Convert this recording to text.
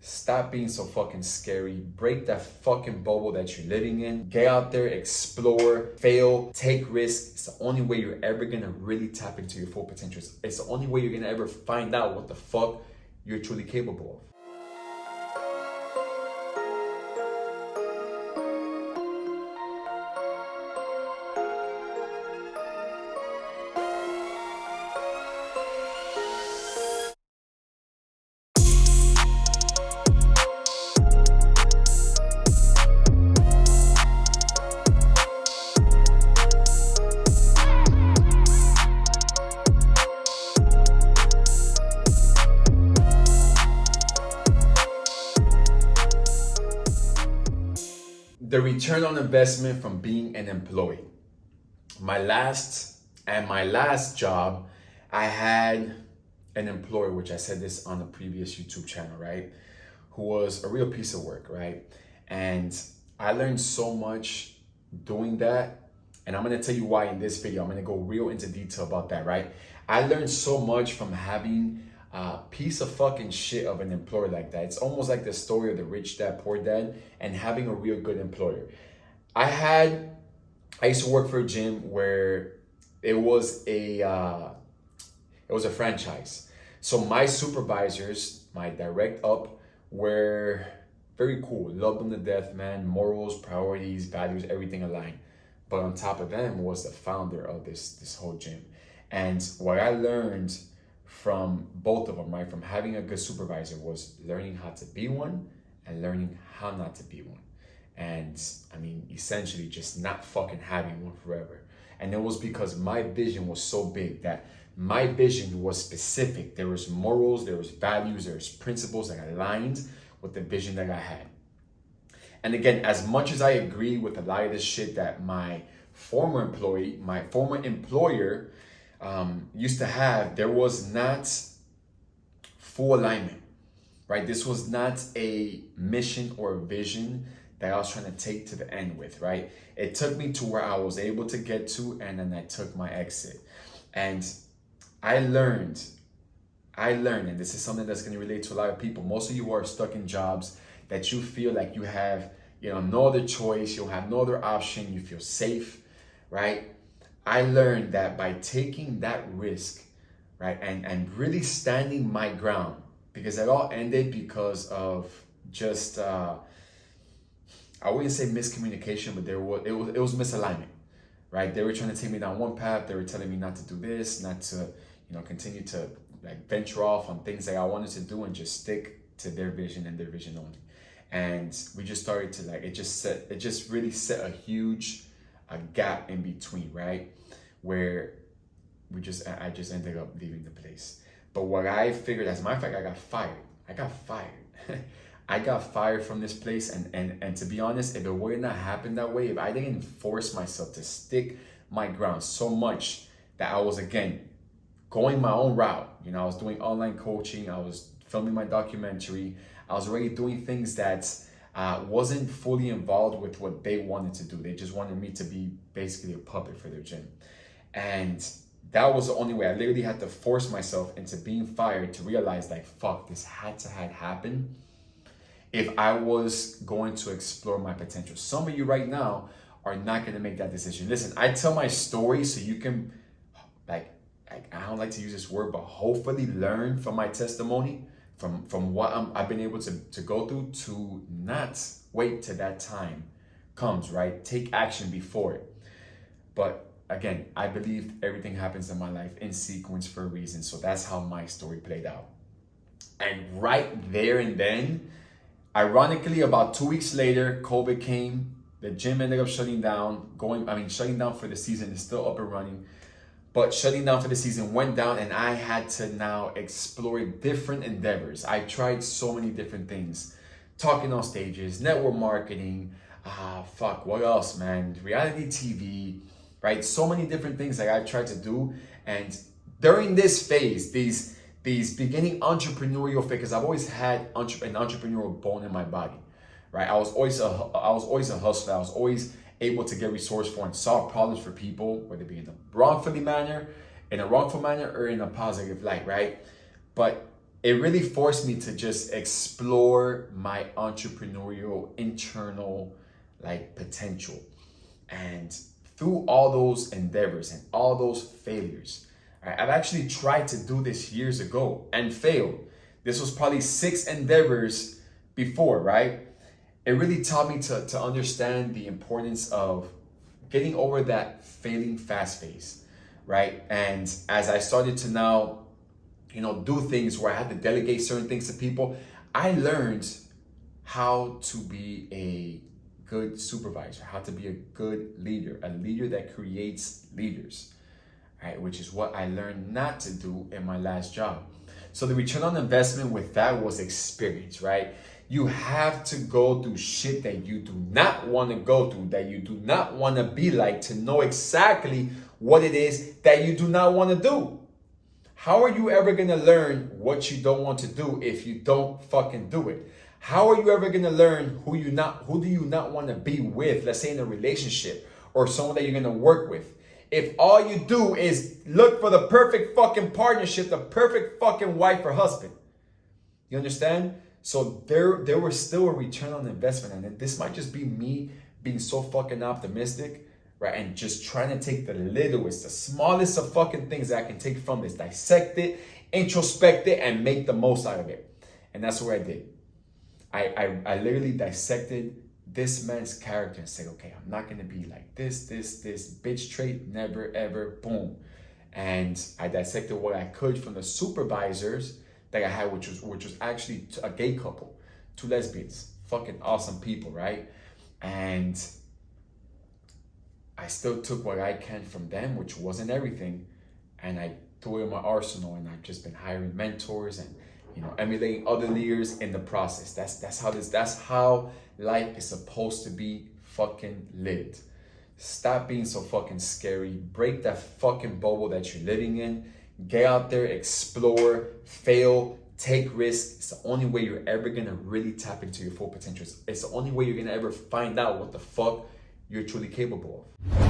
Stop being so fucking scary. Break that fucking bubble that you're living in. Get out there, explore, fail, take risks. It's the only way you're ever gonna really tap into your full potential. It's the only way you're gonna ever find out what the fuck you're truly capable of. The return on investment from being an employee. My last job, I had an employer, which I said this on a previous YouTube channel, right? Who was a real piece of work, right? And I learned so much doing that. And I'm gonna tell you why in this video. I'm gonna go real into detail about that, right? I learned so much from having a piece of fucking shit of an employer like that. It's almost like the story of the rich dad, poor dad, and having a real good employer. I used to work for a gym where it was a franchise. So my supervisors, my direct up, were very cool. Loved them to death, man. Morals, priorities, values, everything aligned. But on top of them was the founder of this whole gym. And what I learned from both of them, right, from having a good supervisor, was learning how to be one and learning how not to be one. And I mean, essentially just not fucking having one forever. And it was because my vision was so big, that my vision was specific. There was morals, there was values, there was principles that aligned with the vision that I had. And again, as much as I agree with a lot of this shit that my former employer used to have, there was not full alignment, right? This was not a mission or a vision that I was trying to take to the end with, right? It took me to where I was able to get to, and then I took my exit. And I learned, and this is something that's going to relate to a lot of people. Most of you are stuck in jobs that you feel like you have, no other choice, you have no other option, you feel safe, right? I learned that by taking that risk, right, and really standing my ground, because it all ended because of just, I wouldn't say miscommunication, but it was misalignment, right? They were trying to take me down one path. They were telling me not to do this, not to, continue to like venture off on things that I wanted to do, and just stick to their vision and their vision only. And we just started to it just really set a huge gap in between, right? Where I just ended up leaving the place. But what I figured, as a matter of fact, I got fired. I got fired from this place, and to be honest, if it would not happen that way, if I didn't force myself to stick my ground so much that I was, again, going my own route, I was doing online coaching, I was filming my documentary, I was already doing things that wasn't fully involved with what they wanted to do. They just wanted me to be basically a puppet for their gym. And that was the only way. I literally had to force myself into being fired to realize, like, fuck, this had to happen if I was going to explore my potential. Some of you right now are not going to make that decision. Listen, I tell my story so you can, I don't like to use this word, but hopefully learn from my testimony, from what I've been able to go through, to not wait till that time comes, right? Take action before it. But again, I believe everything happens in my life in sequence for a reason. So that's how my story played out. And right there and then, ironically, about 2 weeks later, COVID came. The gym ended up shutting down. Shutting down for the season. Is still up and running, but shutting down for the season went down, and I had to now explore different endeavors. I tried so many different things: talking on stages, network marketing. What else, man? Reality TV, right? So many different things that I've tried to do. And during this phase, these beginning entrepreneurial phase, because I've always had an entrepreneurial bone in my body, right? I was always a hustler. I was always able to get resourceful and solve problems for people, whether it be in a wrongful manner or in a positive light, right? But it really forced me to just explore my entrepreneurial internal like potential. And through all those endeavors and all those failures, right, I've actually tried to do this years ago and failed. This was probably 6 endeavors before, right? It really taught me to understand the importance of getting over that failing fast phase, right? And as I started to now, do things where I had to delegate certain things to people, I learned how to be a good supervisor, how to be a good leader, a leader that creates leaders, right? Which is what I learned not to do in my last job. So the return on investment with that was experience, right? You have to go through shit that you do not want to go through, that you do not want to be like, to know exactly what it is that you do not want to do. How are you ever going to learn what you don't want to do if you don't fucking do it? How are you ever going to learn who do you not want to be with, let's say in a relationship or someone that you're going to work with? If all you do is look for the perfect fucking partnership, the perfect fucking wife or husband. You understand? So there was still a return on investment. And this might just be me being so fucking optimistic, right? And just trying to take the littlest, the smallest of fucking things that I can take from this, dissect it, introspect it, and make the most out of it. And that's what I did. I literally dissected this man's character and said, okay, I'm not going to be like this bitch trait, never, ever, boom. And I dissected what I could from the supervisors that I had, which was actually a gay couple, 2 lesbians, fucking awesome people, right? And I still took what I can from them, which wasn't everything, and I threw it in my arsenal, and I've just been hiring mentors and emulating other leaders in the process. That's how life is supposed to be fucking lived. Stop being so fucking scary. Break that fucking bubble that you're living in. Get out there, explore, fail, take risks. It's the only way you're ever gonna really tap into your full potential. It's the only way you're gonna ever find out what the fuck you're truly capable of.